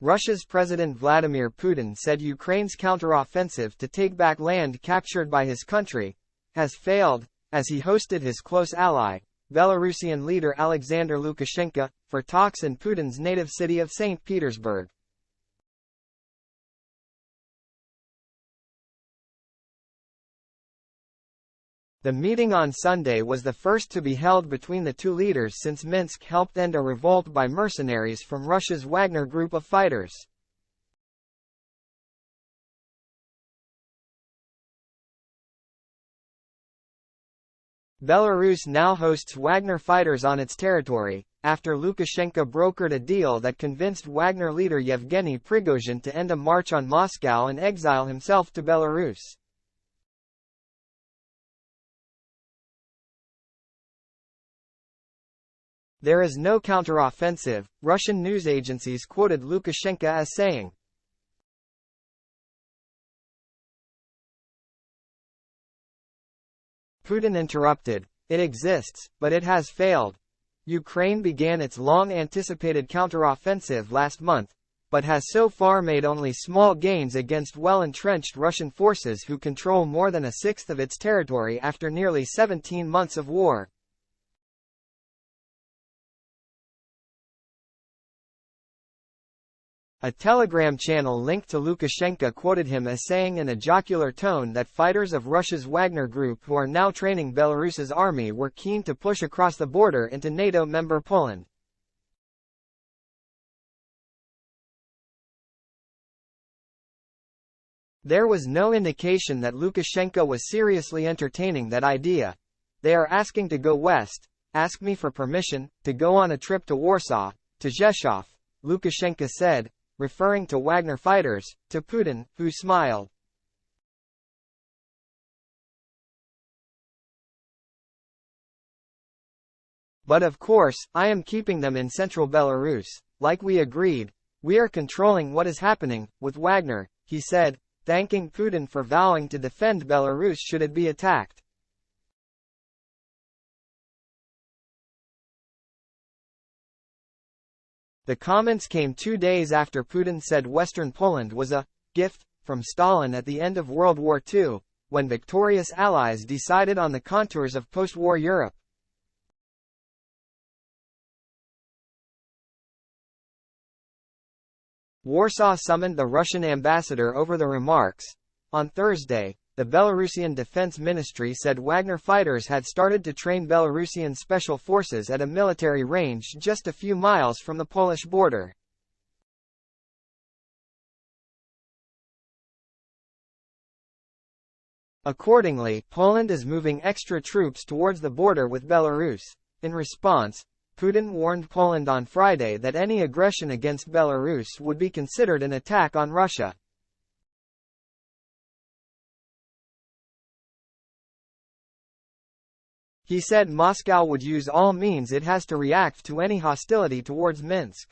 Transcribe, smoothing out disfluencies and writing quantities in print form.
Russia's President Vladimir Putin said Ukraine's counteroffensive to take back land captured by his country has failed, as he hosted his close ally, Belarusian leader Alexander Lukashenko, for talks in Putin's native city of St. Petersburg. The meeting on Sunday was the first to be held between the two leaders since Minsk helped end a revolt by mercenaries from Russia's Wagner group of fighters. Belarus now hosts Wagner fighters on its territory, after Lukashenko brokered a deal that convinced Wagner leader Yevgeny Prigozhin to end a march on Moscow and exile himself to Belarus. There is no counteroffensive, Russian news agencies quoted Lukashenko as saying. Putin interrupted, "It exists, but it has failed. Ukraine began its long-anticipated counteroffensive last month, but has so far made only small gains against well-entrenched Russian forces who control more than a sixth of its territory after nearly 17 months of war." A Telegram channel linked to Lukashenko quoted him as saying in a jocular tone that fighters of Russia's Wagner group who are now training Belarus's army were keen to push across the border into NATO member Poland. There was no indication that Lukashenko was seriously entertaining that idea. "They are asking to go west, ask me for permission, to go on a trip to Warsaw, to Rzeszów," Lukashenko said, referring to Wagner fighters, to Putin, who smiled. "But of course, I am keeping them in central Belarus, like we agreed. We are controlling what is happening with Wagner," he said, thanking Putin for vowing to defend Belarus should it be attacked. The comments came 2 days after Putin said Western Poland was a gift from Stalin at the end of World War II, when victorious allies decided on the contours of post-war Europe. Warsaw summoned the Russian ambassador over the remarks. On Thursday, the Belarusian Defense Ministry said Wagner fighters had started to train Belarusian special forces at a military range just a few miles from the Polish border. Accordingly, Poland is moving extra troops towards the border with Belarus. In response, Putin warned Poland on Friday that any aggression against Belarus would be considered an attack on Russia. He said Moscow would use all means it has to react to any hostility towards Minsk.